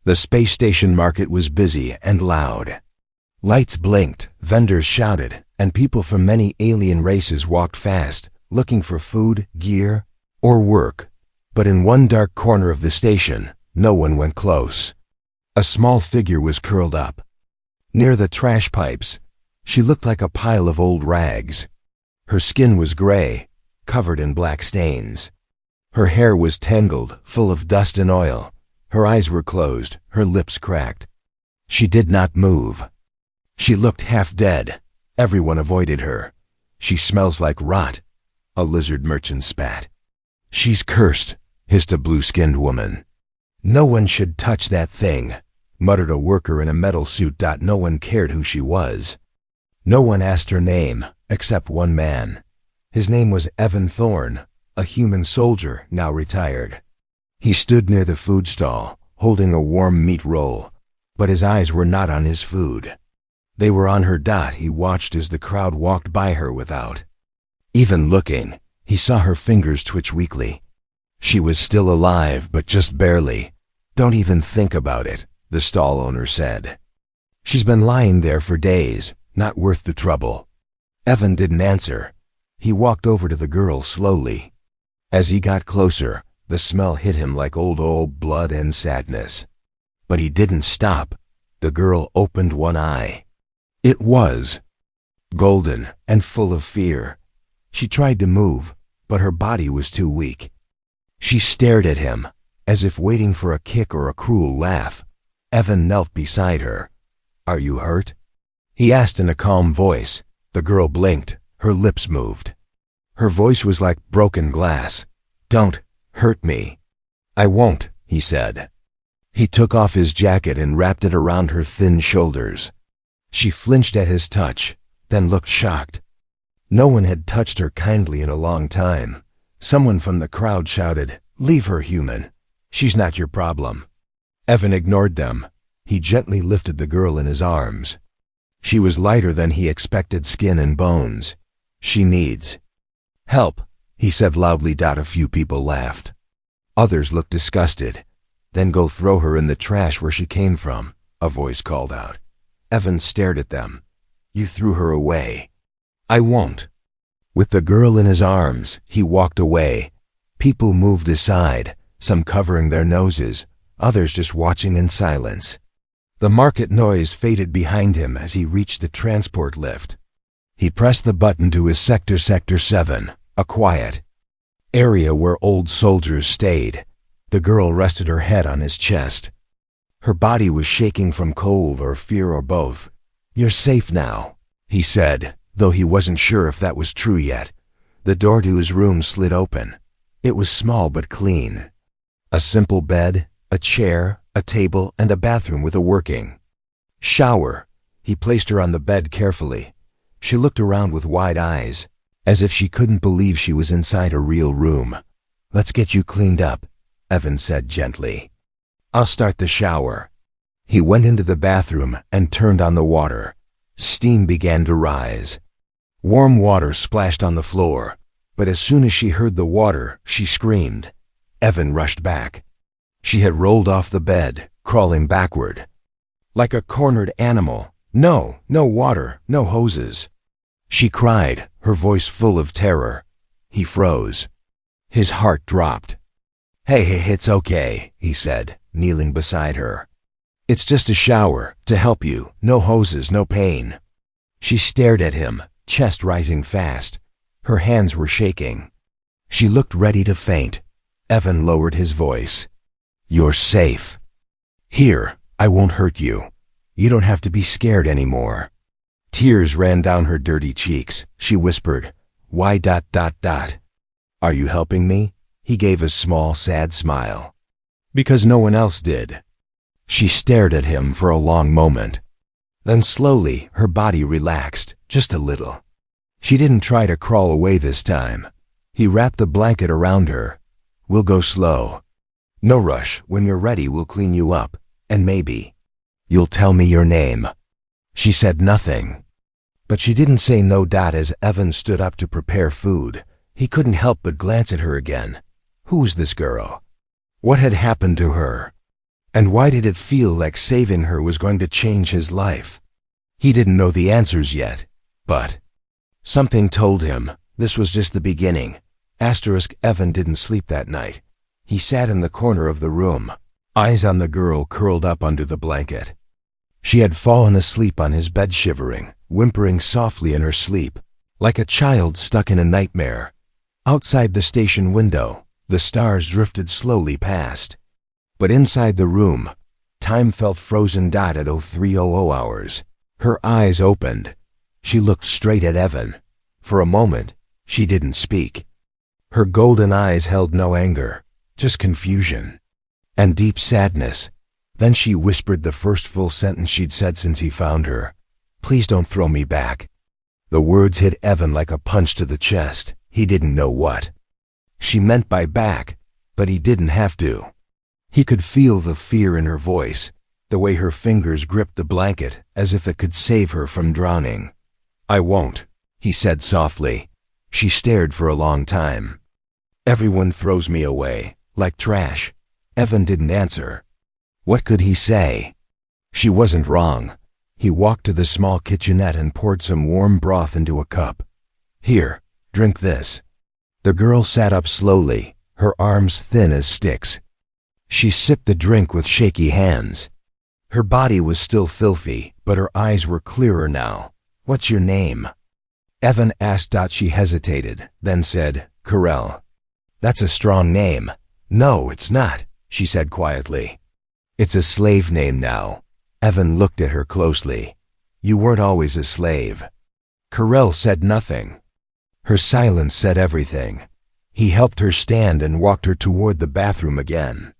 The space station market was busy and loud. Lights blinked, vendors shouted, and people from many alien races walked fast, looking for food, gear, or work. But in one dark corner of the station, no one went close. A small figure was curled up. Near the trash pipes, she looked like a pile of old rags. Her skin was gray, covered in black stains. Her hair was tangled, full of dust and oil. Her eyes were closed, her lips cracked. She did not move. She looked half dead. Everyone avoided her. She smells like rot, a lizard merchant spat. She's cursed, hissed a blue-skinned woman. No one should touch that thing, muttered a worker in a metal suit. No one cared who she was. No one asked her name, except one man. His name was Evan Thorne, a human soldier, now retired. He stood near the food stall, holding a warm meat roll, but his eyes were not on his food. They were on her. He watched as the crowd walked by her without even looking. He saw her fingers twitch weakly. She was still alive, but just barely. Don't even think about it, the stall owner said. She's been lying there for days, not worth the trouble. Evan didn't answer. He walked over to the girl slowly. As he got closer, the smell hit him like old blood and sadness. But he didn't stop. The girl opened one eye. It was golden and full of fear. She tried to move, but her body was too weak. She stared at him, as if waiting for a kick or a cruel laugh. Evan knelt beside her. "Are you hurt?" he asked in a calm voice. The girl blinked. Her lips moved. Her voice was like broken glass. "Don't hurt me." "I won't," he said. He took off his jacket and wrapped it around her thin shoulders. She flinched at his touch, then looked shocked. No one had touched her kindly in a long time. Someone from the crowd shouted, "Leave her, human. She's not your problem." Evan ignored them. He gently lifted the girl in his arms. She was lighter than he expected, skin and bones. "She needs help," he said loudly. A few people laughed. Others looked disgusted. "Then go throw her in the trash where she came from," a voice called out. Evan stared at them. "You threw her away." "I won't." With the girl in his arms, he walked away. People moved aside, some covering their noses, others just watching in silence. The market noise faded behind him as he reached the transport lift. He pressed the button to his Sector 7, a quiet area where old soldiers stayed. The girl rested her head on his chest. Her body was shaking from cold or fear or both. "You're safe now," he said, though he wasn't sure if that was true yet. The door to his room slid open. It was small but clean. A simple bed, a chair, a table, and a bathroom with a working shower. He placed her on the bed carefully. She looked around with wide eyes, as if she couldn't believe she was inside a real room. "Let's get you cleaned up," Evan said gently. "I'll start the shower." He went into the bathroom and turned on the water. Steam began to rise. Warm water splashed on the floor, but as soon as she heard the water, she screamed. Evan rushed back. She had rolled off the bed, crawling backward. Like a cornered animal. "No, no water, no hoses," she cried, her voice full of terror. He froze. His heart dropped. Hey, it's okay," he said, kneeling beside her. "It's just a shower, to help you, no hoses, no pain." She stared at him, chest rising fast. Her hands were shaking. She looked ready to faint. Evan lowered his voice. "You're safe. Here, I won't hurt you. You don't have to be scared anymore." Tears ran down her dirty cheeks. She whispered, "Why ... Are you helping me?" He gave a small, sad smile. "Because no one else did." She stared at him for a long moment. Then slowly, her body relaxed, just a little. She didn't try to crawl away this time. He wrapped a blanket around her. "We'll go slow. No rush. When you're ready, we'll clean you up. And maybe you'll tell me your name." She said nothing. But she didn't say no. As Evan stood up to prepare food, he couldn't help but glance at her again. Who was this girl? What had happened to her? And why did it feel like saving her was going to change his life? He didn't know the answers yet, but something told him this was just the beginning. Evan didn't sleep that night. He sat in the corner of the room, eyes on the girl curled up under the blanket. She had fallen asleep on his bed, shivering, whimpering softly in her sleep, like a child stuck in a nightmare. Outside the station window, the stars drifted slowly past. But inside the room, time felt frozen at 0300 hours. Her eyes opened. She looked straight at Evan. For a moment, she didn't speak. Her golden eyes held no anger, just confusion and deep sadness. Then she whispered the first full sentence she'd said since he found her. "Please don't throw me back." The words hit Evan like a punch to the chest. He didn't know what she meant by back, but he didn't have to. He could feel the fear in her voice, the way her fingers gripped the blanket as if it could save her from drowning. "I won't," he said softly. She stared for a long time. "Everyone throws me away, like trash." Evan didn't answer. What could he say? She wasn't wrong. He walked to the small kitchenette and poured some warm broth into a cup. "Here, drink this." The girl sat up slowly, her arms thin as sticks. She sipped the drink with shaky hands. Her body was still filthy, but her eyes were clearer now. "What's your name?" Evan asked. She hesitated, then said, "Carell." "That's a strong name." "No, it's not," she said quietly. "It's a slave name now." Evan looked at her closely. "You weren't always a slave." Carell said nothing. Her silence said everything. He helped her stand and walked her toward the bathroom again.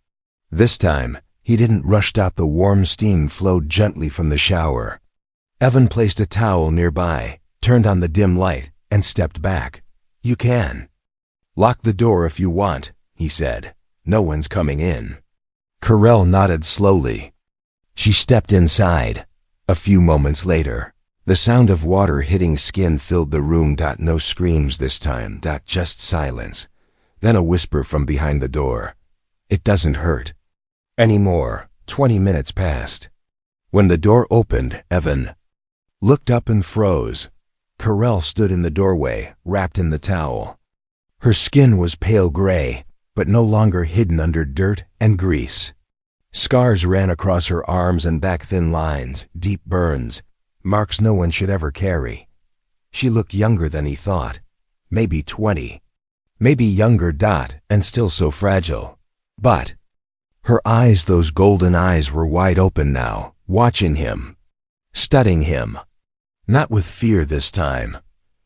This time, he didn't rush out. The warm steam flowed gently from the shower. Evan placed a towel nearby, turned on the dim light, and stepped back. "You can lock the door if you want," he said. "No one's coming in." Carell nodded slowly. She stepped inside. A few moments later, the sound of water hitting skin filled the room. No screams this time. Just silence. Then a whisper from behind the door. "It doesn't hurt anymore." 20 minutes passed. When the door opened, Evan looked up and froze. Carell stood in the doorway, wrapped in the towel. Her skin was pale gray, but no longer hidden under dirt and grease. Scars ran across her arms and back, thin lines, deep burns, marks no one should ever carry. She looked younger than he thought. Maybe 20. Maybe younger. And still so fragile. But her eyes, those golden eyes, were wide open now, watching him, studying him. Not with fear this time,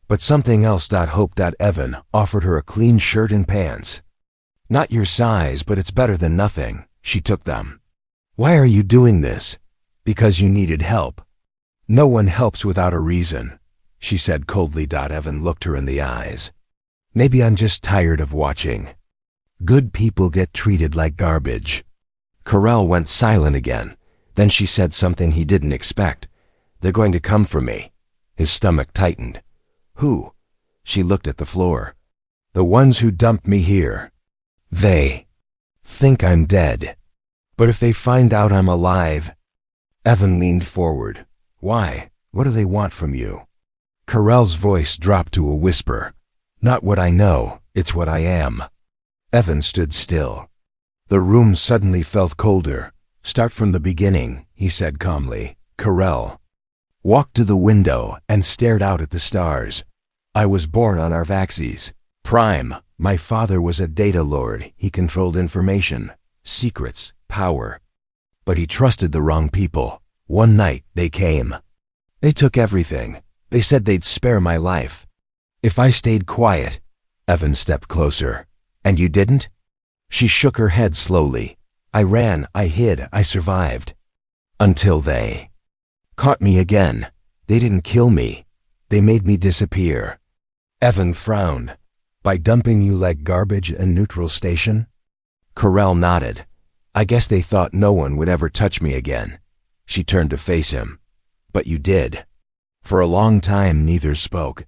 but something else. Hope. Evan offered her a clean shirt and pants. "Not your size, but it's better than nothing." She took them. "Why are you doing this?" "Because you needed help." "No one helps without a reason," she said coldly. Evan looked her in the eyes. "Maybe I'm just tired of watching good people get treated like garbage." Carell went silent again. Then she said something he didn't expect. "They're going to come for me." His stomach tightened. "Who?" She looked at the floor. "The ones who dumped me here. They think I'm dead. But if they find out I'm alive..." Evan leaned forward. "Why? What do they want from you?" Carell's voice dropped to a whisper. "Not what I know, it's what I am." Evan stood still. The room suddenly felt colder. "Start from the beginning," he said calmly. Carell walked to the window and stared out at the stars. "I was born on Arvaxes Prime. My father was a data lord. He controlled information, secrets, power. But he trusted the wrong people. One night, they came. They took everything. They said they'd spare my life if I stayed quiet." Evan stepped closer. "And you didn't?" She shook her head slowly. "I ran, I hid, I survived. Until they caught me again. They didn't kill me. They made me disappear." Evan frowned. "By dumping you like garbage in neutral station?" Carell nodded. "I guess they thought no one would ever touch me again." She turned to face him. "But you did." For a long time, neither spoke.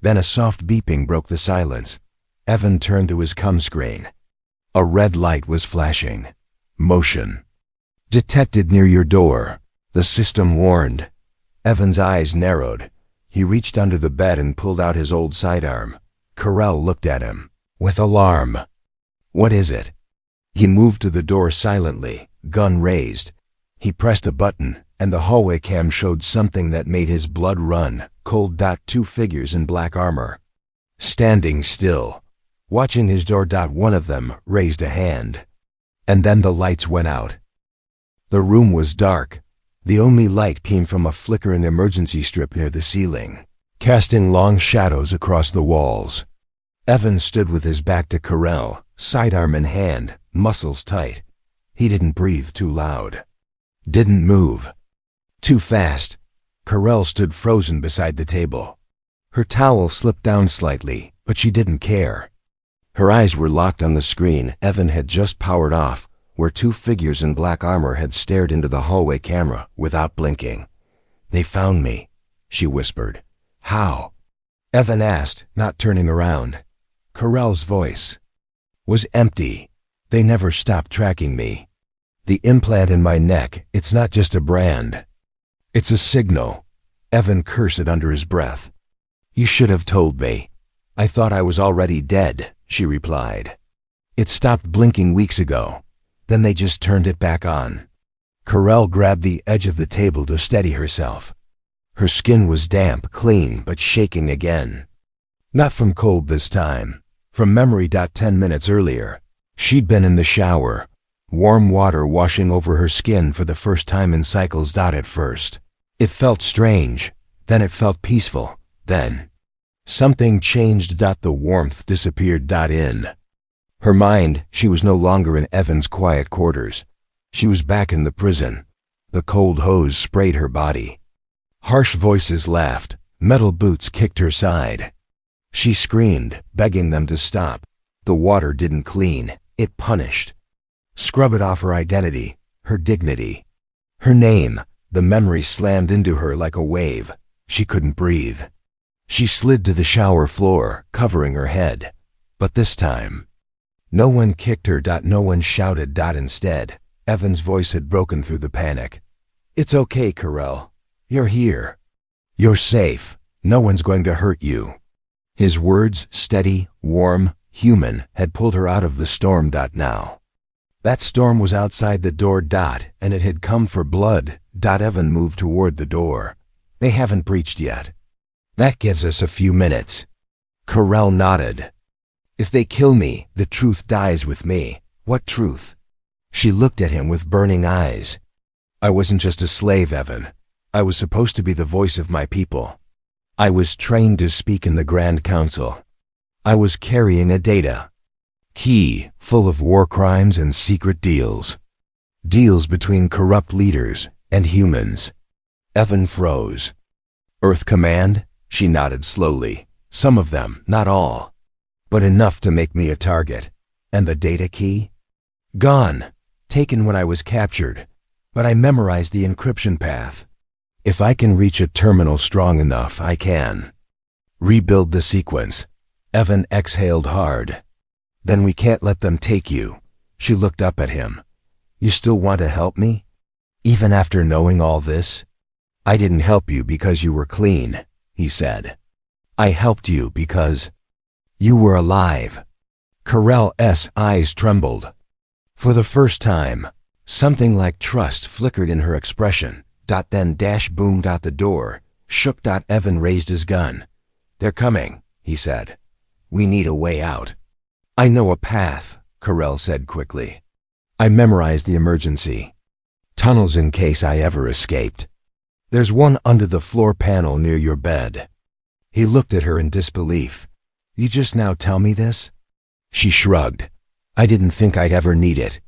Then a soft beeping broke the silence. Evan turned to his cum screen. A red light was flashing. Motion. Detected near your door, the system warned. Evan's eyes narrowed. He reached under the bed and pulled out his old sidearm. Carell looked at him, with alarm. What is it? He moved to the door silently, gun raised. He pressed a button, and the hallway cam showed something that made his blood run. Cold. Two figures in black armor. Standing still, watching his door. One of them raised a hand. And then the lights went out. The room was dark. The only light came from a flickering emergency strip near the ceiling, casting long shadows across the walls. Evan stood with his back to Carell, sidearm in hand, muscles tight. He didn't breathe too loud. Didn't move. Too fast. Carell stood frozen beside the table. Her towel slipped down slightly, but she didn't care. Her eyes were locked on the screen Evan had just powered off, where two figures in black armor had stared into the hallway camera without blinking. They found me, she whispered. How? Evan asked, not turning around. Carell's voice was empty. They never stopped tracking me. The implant in my neck, it's not just a brand. It's a signal. Evan cursed it under his breath. You should have told me. I thought I was already dead, she replied. It stopped blinking weeks ago. Then they just turned it back on. Carell grabbed the edge of the table to steady herself. Her skin was damp, clean, but shaking again. Not from cold this time. From memory. 10 minutes earlier, she'd been in the shower. Warm water washing over her skin for the first time in cycles. At first, it felt strange. Then it felt peaceful. Then, something changed. The warmth disappeared. In her mind, she was no longer in Evan's quiet quarters. She was back in the prison. The cold hose sprayed her body. Harsh voices laughed. Metal boots kicked her side. She screamed, begging them to stop. The water didn't clean. It punished. Scrub it off her identity, her dignity. Her name. The memory slammed into her like a wave. She couldn't breathe. She slid to the shower floor, covering her head. But this time, no one kicked her. No one shouted. Instead, Evan's voice had broken through the panic. It's okay, Carell. You're here. You're safe. No one's going to hurt you. His words, steady, warm, human, had pulled her out of the storm. Now, that storm was outside the door. And it had come for blood. Evan moved toward the door. They haven't breached yet. That gives us a few minutes. Carell nodded. If they kill me, the truth dies with me. What truth? She looked at him with burning eyes. I wasn't just a slave, Evan. I was supposed to be the voice of my people. I was trained to speak in the Grand Council. I was carrying a data key full of war crimes and secret deals. Deals between corrupt leaders and humans. Evan froze. Earth Command? She nodded slowly. Some of them, not all. But enough to make me a target. And the data key? Gone. Taken when I was captured. But I memorized the encryption path. If I can reach a terminal strong enough, I can rebuild the sequence. Evan exhaled hard. Then we can't let them take you. She looked up at him. You still want to help me? Even after knowing all this? I didn't help you because you were clean, he said. I helped you because you were alive. Carell's eyes trembled. For the first time, something like trust flickered in her expression. Then boom. The door shook. Evan raised his gun. They're coming, he said. We need a way out. I know a path, Carell said quickly. I memorized the emergency. Tunnels in case I ever escaped. There's one under the floor panel near your bed. He looked at her in disbelief. You just now tell me this? She shrugged. I didn't think I'd ever need it.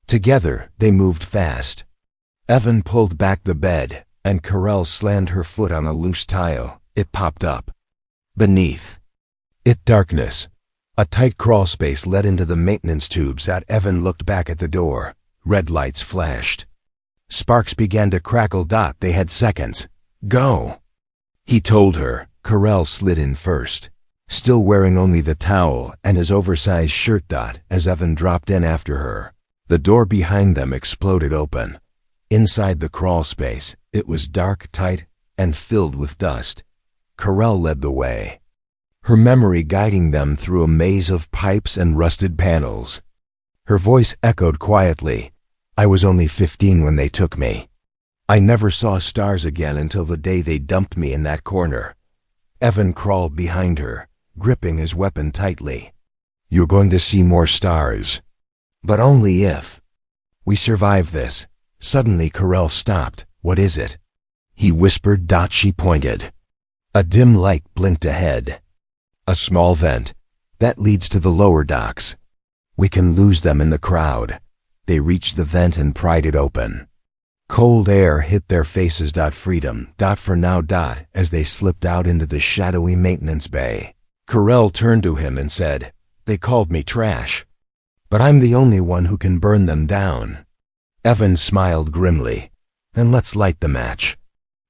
Together, they moved fast. Evan pulled back the bed, and Carell slammed her foot on a loose tile. It popped up. Beneath it, darkness. A tight crawl space led into the maintenance tubes. Evan looked back at the door. Red lights flashed. Sparks began to crackle. They had seconds. Go, he told her. Carell slid in first, still wearing only the towel and his oversized shirt. As Evan dropped in after her, the door behind them exploded open. Inside the crawl space, it was dark, tight, and filled with dust. Carell led the way, her memory guiding them through a maze of pipes and rusted panels. Her voice echoed quietly. I was only 15 when they took me. I never saw stars again until the day they dumped me in that corner. Evan crawled behind her, gripping his weapon tightly. You're going to see more stars. But only if we survive this. Suddenly Carell stopped. What is it? He whispered. She pointed. A dim light blinked ahead. A small vent. That leads to the lower docks. We can lose them in the crowd. They reached the vent and pried it open. Cold air hit their faces. Freedom. For now. As they slipped out into the shadowy maintenance bay. Carell turned to him and said, They called me trash. But I'm the only one who can burn them down. Evan smiled grimly. Then let's light the match.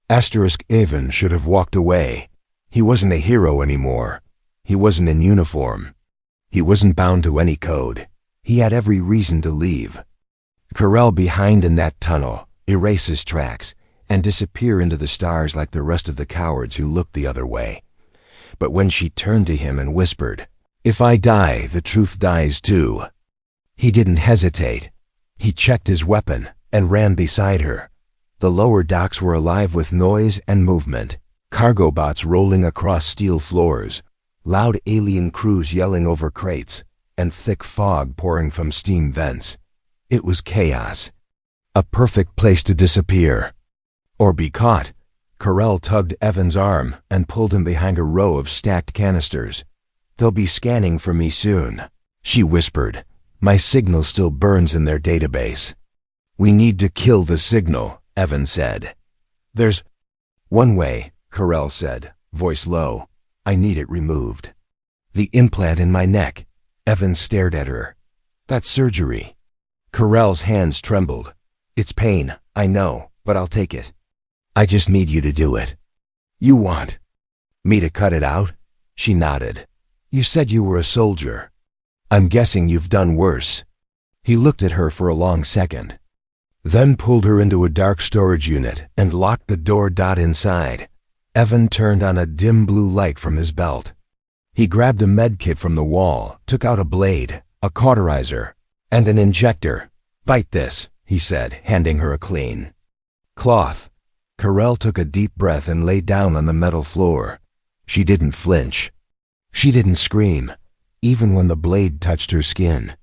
Evan should have walked away. He wasn't a hero anymore. He wasn't in uniform. He wasn't bound to any code. He had every reason to leave. Carell behind in that tunnel, erase his tracks, and disappear into the stars like the rest of the cowards who looked the other way. But when she turned to him and whispered, If I die, the truth dies too. He didn't hesitate. He checked his weapon and ran beside her. The lower docks were alive with noise and movement. Cargo bots rolling across steel floors, loud alien crews yelling over crates, and thick fog pouring from steam vents. It was chaos. A perfect place to disappear. Or be caught. Carell tugged Evan's arm and pulled him behind a row of stacked canisters. They'll be scanning for me soon, she whispered. My signal still burns in their database. We need to kill the signal, Evan said. There's one way, Carell said, voice low. I need it removed. The implant in my neck. Evan stared at her. That's surgery. Carell's hands trembled. It's pain, I know, but I'll take it. I just need you to do it. You want me to cut it out? She nodded. You said you were a soldier. I'm guessing you've done worse. He looked at her for a long second, then pulled her into a dark storage unit and locked the door. Inside, Evan turned on a dim blue light from his belt. He grabbed a med kit from the wall, took out a blade, a cauterizer, and an injector. Bite this, he said, handing her a clean cloth. Carell took a deep breath and lay down on the metal floor. She didn't flinch. She didn't scream, even when the blade touched her skin,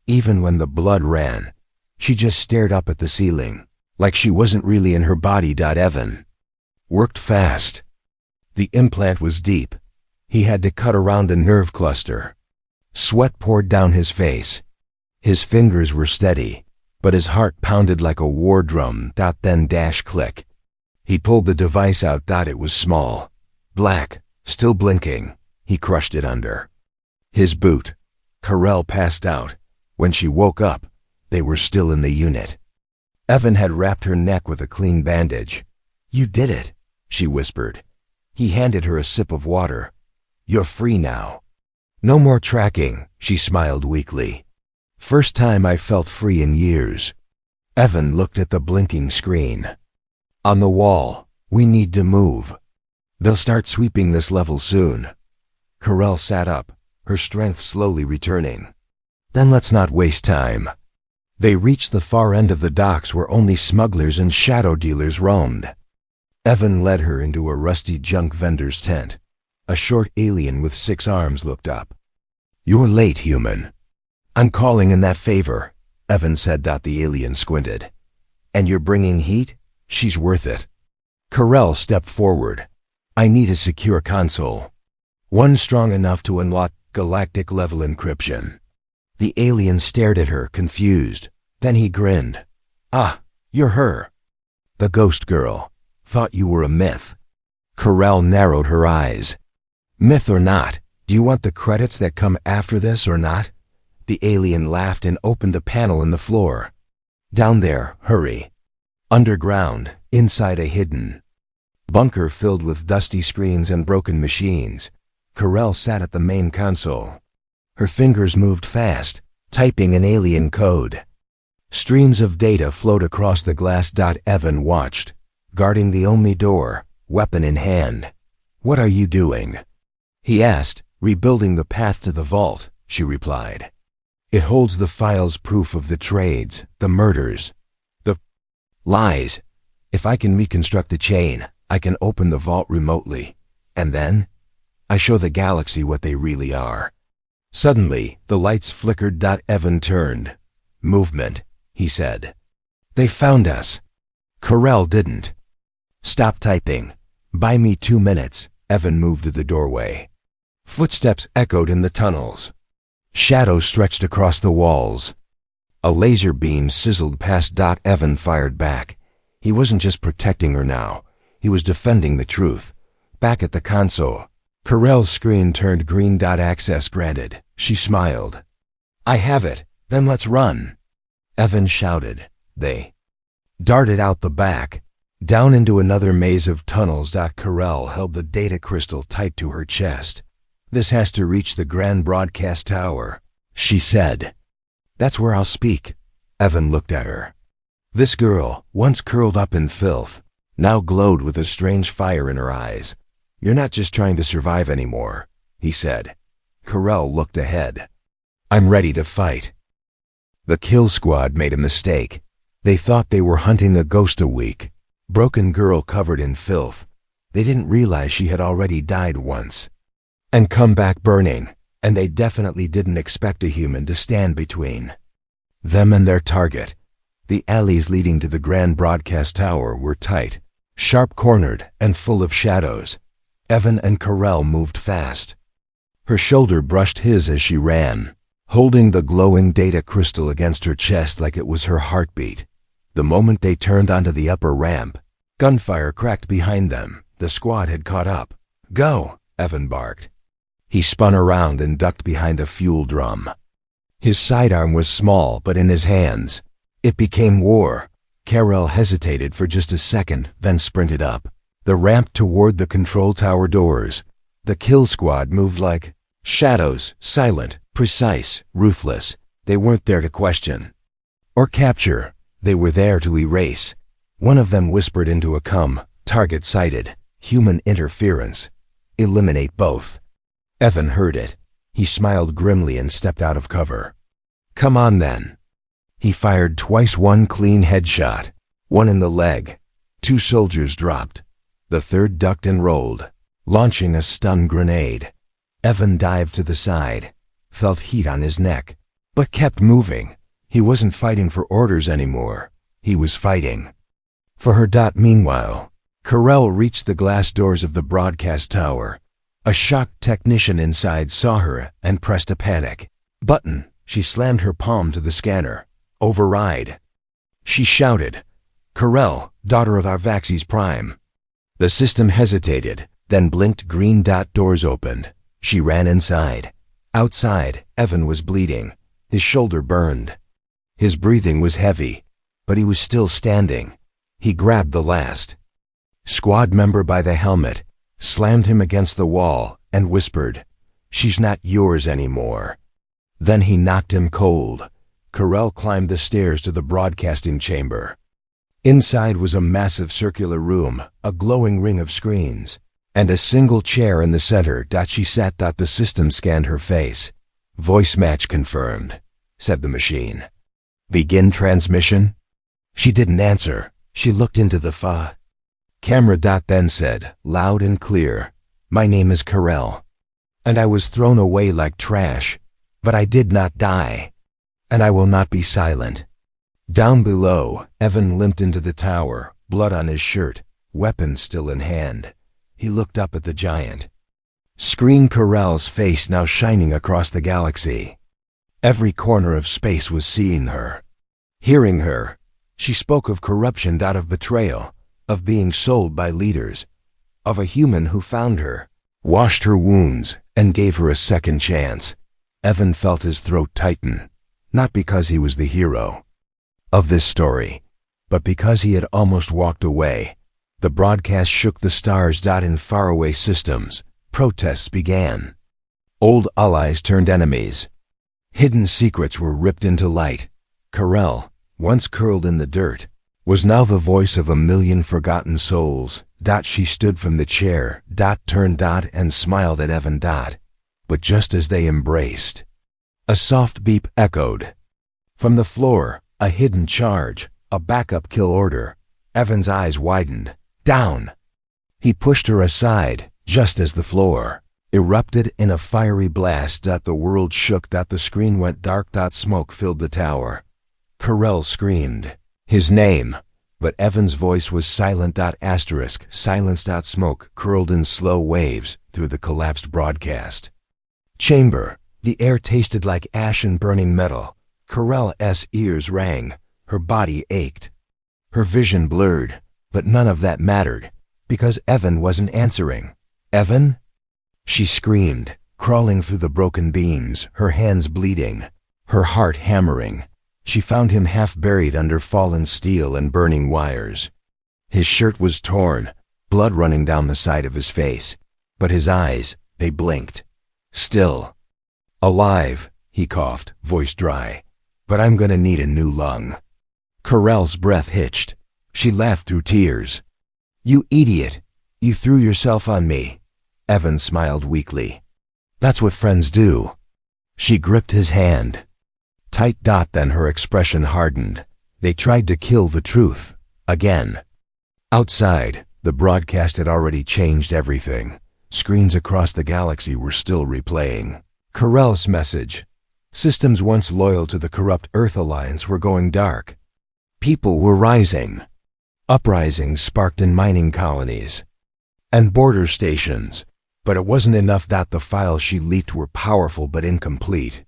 even when the blood ran. She just stared up at the ceiling, like she wasn't really in her body. Evan worked fast. The implant was deep. He had to cut around a nerve cluster. Sweat poured down his face. His fingers were steady, but his heart pounded like a war drum. Then click. He pulled the device out. It was small, black, still blinking. He crushed it under his boot. Carell passed out. When she woke up, they were still in the unit. Evan had wrapped her neck with a clean bandage. You did it, she whispered. He handed her a sip of water. You're free now. No more tracking, she smiled weakly. First time I felt free in years. Evan looked at the blinking screen. On the wall, we need to move. They'll start sweeping this level soon. Carell sat up, her strength slowly returning. Then let's not waste time. They reached the far end of the docks where only smugglers and shadow dealers roamed. Evan led her into a rusty junk vendor's tent. A short alien with 6 arms looked up. You're late, human. I'm calling in that favor, Evan said. The alien squinted. And you're bringing heat? She's worth it. Carell stepped forward. I need a secure console. One strong enough to unlock galactic-level encryption. The alien stared at her, confused. Then he grinned. Ah, you're her. The ghost girl. Thought you were a myth. Carell narrowed her eyes. Myth or not, do you want the credits that come after this or not? The alien laughed and opened a panel in the floor. Down there, hurry. Underground, inside a hidden bunker filled with dusty screens and broken machines. Carell sat at the main console. Her fingers moved fast, typing in alien code. Streams of data flowed across the glass. Evan watched, guarding the only door, weapon in hand. "What are you doing?" he asked. "Rebuilding the path to the vault," she replied. "It holds the files, proof of the trades, the murders, the lies. If I can reconstruct the chain, I can open the vault remotely. And then, I show the galaxy what they really are." Suddenly, the lights flickered. Evan turned. "Movement," he said. "They found us." Carell didn't. "Stop typing. Buy me 2 minutes." Evan moved to the doorway. Footsteps echoed in the tunnels. Shadows stretched across the walls. A laser beam sizzled past. Evan fired back. He wasn't just protecting her now. He was defending the truth. Back at the console, Carell's screen turned green. "Access granted." She smiled. "I have it. Then let's run." Evan shouted. They darted out the back, down into another maze of tunnels. Carell held the data crystal tight to her chest. "This has to reach the Grand Broadcast Tower," she said. "That's where I'll speak." Evan looked at her. This girl, once curled up in filth, now glowed with a strange fire in her eyes. "You're not just trying to survive anymore," he said. Carell looked ahead. "I'm ready to fight." The kill squad made a mistake. They thought they were hunting a ghost a week. Broken girl covered in filth. They didn't realize she had already died once and come back burning, and they definitely didn't expect a human to stand between them and their target. The alleys leading to the Grand Broadcast Tower were tight, sharp-cornered, and full of shadows. Evan and Carell moved fast. Her shoulder brushed his as she ran, holding the glowing data crystal against her chest like it was her heartbeat. The moment they turned onto the upper ramp, gunfire cracked behind them. The squad had caught up. "Go!" Evan barked. He spun around and ducked behind a fuel drum. His sidearm was small, but in his hands, it became war. Carell hesitated for just a second, then sprinted up the ramp toward the control tower doors. The kill squad moved like shadows, silent, precise, ruthless. They weren't there to question or capture. They were there to erase. One of them whispered into a target sighted, human interference. Eliminate both. Evan heard it. He smiled grimly and stepped out of cover. "Come on then." He fired twice, one clean headshot, one in the leg. 2 soldiers dropped. The third ducked and rolled, launching a stun grenade. Evan dived to the side, felt heat on his neck, but kept moving. He wasn't fighting for orders anymore. He was fighting for her. Meanwhile, Carell reached the glass doors of the broadcast tower. A shocked technician inside saw her and pressed a panic button. She slammed her palm to the scanner. "Override," she shouted. "Carell, daughter of Arvaxes Prime." The system hesitated, then blinked green. Doors opened. She ran inside. Outside, Evan was bleeding. His shoulder burned. His breathing was heavy, but he was still standing. He grabbed the last squad member by the helmet, slammed him against the wall, and whispered, "She's not yours anymore." Then he knocked him cold. Carell climbed the stairs to the broadcasting chamber. Inside was a massive circular room, a glowing ring of screens, and a single chair in the center. She sat. The system scanned her face. "Voice match confirmed," said the machine. "Begin transmission?" She didn't answer. She looked into the camera. Then said, loud and clear, "My name is Carell, and I was thrown away like trash, but I did not die, and I will not be silent." Down below, Evan limped into the tower, blood on his shirt, weapon still in hand. He looked up at the giant screen. Carell's face now shining across the galaxy. Every corner of space was seeing her, hearing her. She spoke of corruption, of betrayal, of being sold by leaders, of a human who found her, washed her wounds, and gave her a second chance. Evan felt his throat tighten, not because he was the hero of this story, but because he had almost walked away. The broadcast shook the stars. In faraway systems, protests began. Old allies turned enemies. Hidden secrets were ripped into light. Carell once curled in the dirt, was now the voice of a million forgotten souls. She stood from the chair, turned and smiled at Evan. But just as they embraced, a soft beep echoed. From the floor, a hidden charge, a backup kill order. Evan's eyes widened. Down! He pushed her aside, just as the floor erupted in a fiery blast. The world shook. The screen went dark. Smoke filled the tower. Carell screamed his name, but Evan's voice was silent. Silence. Smoke curled in slow waves through the collapsed broadcast chamber. The air tasted like ash and burning metal. Carell's ears rang. Her body ached. Her vision blurred, but none of that mattered, because Evan wasn't answering. Evan? She screamed, crawling through the broken beams, her hands bleeding, her heart hammering. She found him half buried under fallen steel and burning wires. His shirt was torn, blood running down the side of his face, but his eyes, they blinked. Still. Alive, he coughed, voice dry. But I'm gonna need a new lung. Carell's breath hitched. She laughed through tears. You idiot! You threw yourself on me. Evan smiled weakly. That's what friends do. She gripped his hand. Tight. Then her expression hardened. They tried to kill the truth. Again. Outside, the broadcast had already changed everything. Screens across the galaxy were still replaying Carell's message. Systems once loyal to the corrupt Earth Alliance were going dark. People were rising. Uprisings sparked in mining colonies and border stations. But it wasn't enough. The files she leaked were powerful but incomplete.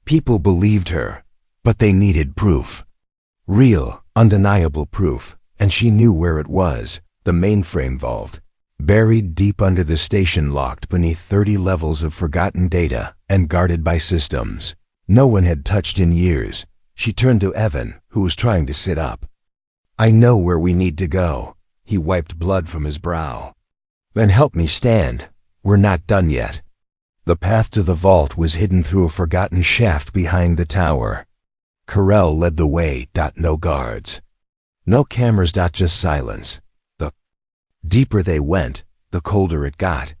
People believed her, but they needed proof. Real, undeniable proof, and she knew where it was. The mainframe vault, buried deep under the station, locked beneath 30 levels of forgotten data and guarded by systems no one had touched in years. She turned to Evan, who was trying to sit up. I know where we need to go. He wiped blood from his brow. Then help me stand. We're not done yet. The path to the vault was hidden through a forgotten shaft behind the tower. Carell led the way. No guards. No cameras. Just silence. The deeper they went, the colder it got.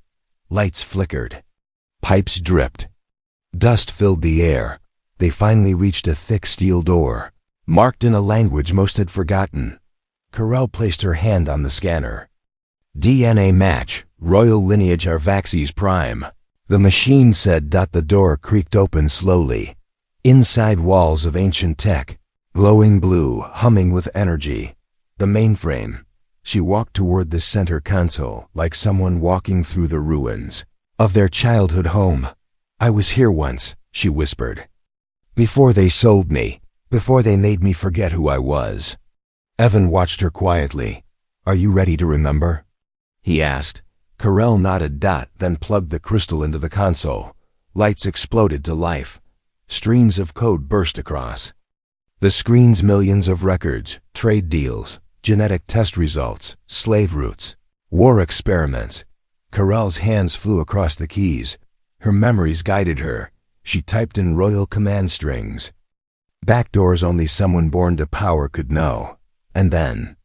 Lights flickered. Pipes dripped. Dust filled the air. They finally reached a thick steel door, marked in a language most had forgotten. Carell placed her hand on the scanner. DNA match, royal lineage Arvaxes Prime. The machine said. The door creaked open slowly. Inside, walls of ancient tech, glowing blue, humming with energy. The mainframe. She walked toward the center console, like someone walking through the ruins of their childhood home. I was here once, she whispered. Before they sold me, before they made me forget who I was. Evan watched her quietly. Are you ready to remember? He asked. Carell nodded. Then plugged the crystal into the console. Lights exploded to life. Streams of code burst across the screen's. Millions of records, trade deals, genetic test results, slave routes, war experiments. Carell's hands flew across the keys. Her memories guided her. She typed in royal command strings. Backdoors only someone born to power could know. And then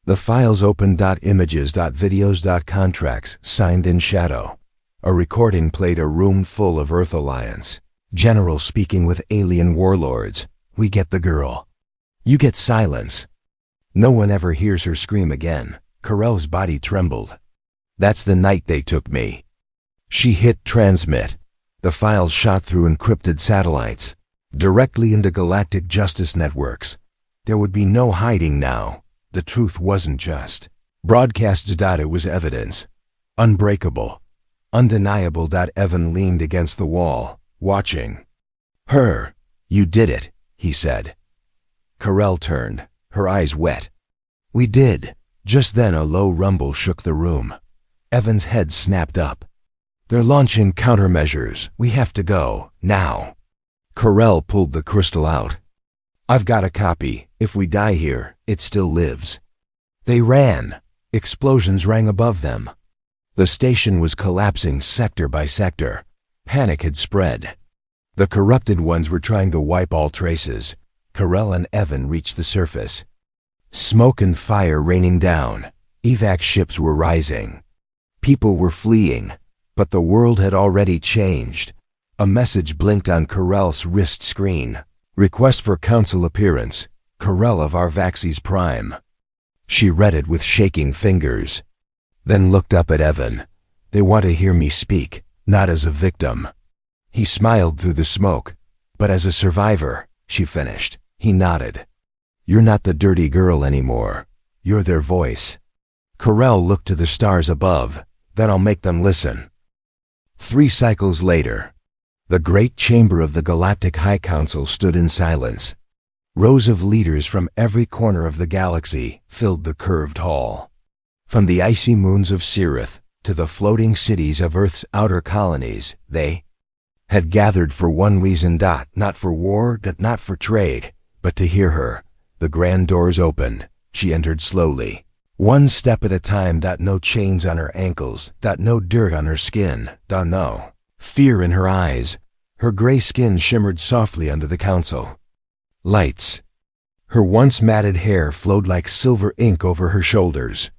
the files opened. Images, videos, contracts signed in shadow. A recording played a room full of Earth Alliance generals speaking with alien warlords. We get the girl. You get silence. No one ever hears her scream again. Carell's body trembled. That's the night they took me. She hit transmit. The files shot through encrypted satellites, directly into galactic justice networks. There would be no hiding now. The truth wasn't just broadcast. It was evidence. Unbreakable. Undeniable. Evan leaned against the wall, watching her. You did it, he said. Carell turned, her eyes wet. We did. Just then a low rumble shook the room. Evan's head snapped up. They're launching countermeasures. We have to go, now. Carell pulled the crystal out. I've got a copy. If we die here, it still lives. They ran. Explosions rang above them. The station was collapsing sector by sector. Panic had spread. The corrupted ones were trying to wipe all traces. Carell and Evan reached the surface. Smoke and fire raining down. Evac ships were rising. People were fleeing, but the world had already changed. A message blinked on Carell's wrist screen. Request for council appearance. Carell of Arvaxes Prime. She read it with shaking fingers, then looked up at Evan. They want to hear me speak, not as a victim. He smiled through the smoke. But as a survivor, she finished. He nodded. You're not the dirty girl anymore. You're their voice. Carell looked to the stars above. Then I'll make them listen. 3 cycles later, the great chamber of the Galactic High Council stood in silence. Rows of leaders from every corner of the galaxy filled the curved hall. From the icy moons of Sirith to the floating cities of Earth's outer colonies, they had gathered for one reason, not for war, not for trade, but to hear her. The grand doors opened. She entered slowly, one step at a time, no chains on her ankles, no dirt on her skin, no fear in her eyes. Her gray skin shimmered softly under the council lights. Her once matted hair flowed like silver ink over her shoulders.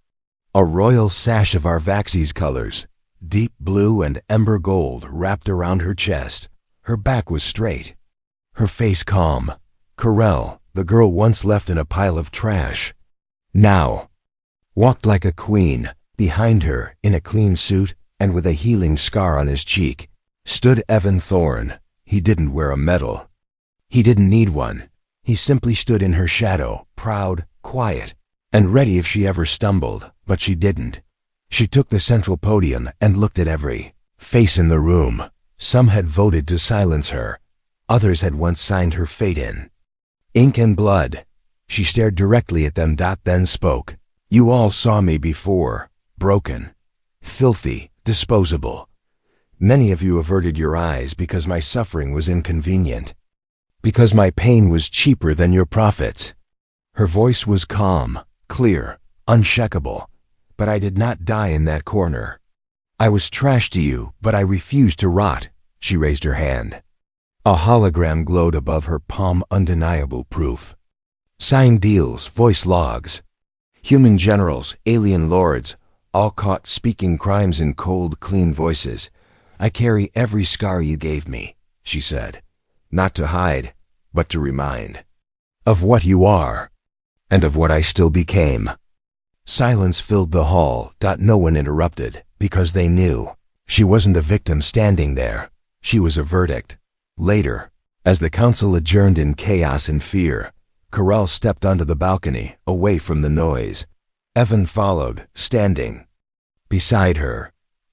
A royal sash of Arvaxes colors, deep blue and ember gold, wrapped around her chest. Her back was straight, her face calm. Carell, the girl once left in a pile of trash, now walked like a queen. Behind her, in a clean suit and with a healing scar on his cheek, stood Evan Thorne. He didn't wear a medal. He didn't need one. He simply stood in her shadow, proud, quiet, and ready if she ever stumbled, but she didn't. She took the central podium and looked at every face in the room. Some had voted to silence her. Others had once signed her fate in ink and blood. She stared directly at them, then spoke. You all saw me before, broken, filthy, disposable. Many of you averted your eyes because my suffering was inconvenient, because my pain was cheaper than your profits. Her voice was calm, clear, unshakable. But I did not die in that corner. I was trash to you, but I refused to rot. She raised her hand. A hologram glowed above her palm, undeniable proof. Signed deals, voice logs. Human generals, alien lords, all caught speaking crimes in cold, clean voices. I carry every scar you gave me, she said. Not to hide, but to remind. Of what you are, and of what I still became. Silence filled the hall. No one interrupted, because they knew. She wasn't a victim standing there. She was a verdict. Later, as the council adjourned in chaos and fear, Carell stepped onto the balcony, away from the noise. Evan followed, standing beside her.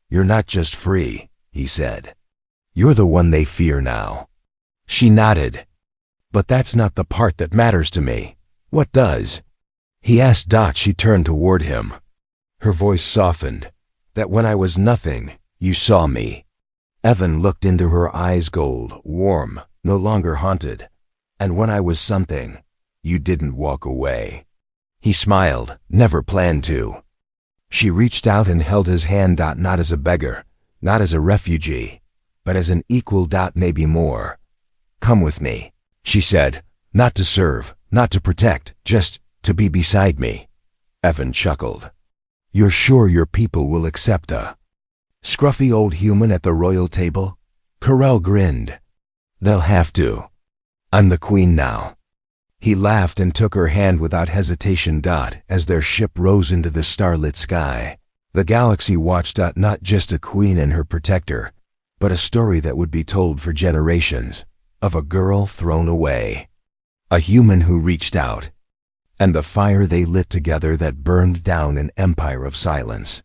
You're not just free, he said. You're the one they fear now. She nodded. But that's not the part that matters to me. What does? He asked. She turned toward him. Her voice softened. That when I was nothing, you saw me. Evan looked into her eyes, gold, warm, no longer haunted. And when I was something, you didn't walk away. He smiled, never planned to. She reached out and held his hand. Not as a beggar, not as a refugee, but as an equal. Maybe more. Come with me, she said. Not to serve, not to protect, just to be beside me. Evan chuckled. You're sure your people will accept a scruffy old human at the royal table? Carell grinned. They'll have to. I'm the queen now. He laughed and took her hand without hesitation. As their ship rose into the starlit sky, the galaxy watched. Not just a queen and her protector, but a story that would be told for generations, of a girl thrown away, a human who reached out, and the fire they lit together that burned down an empire of silence.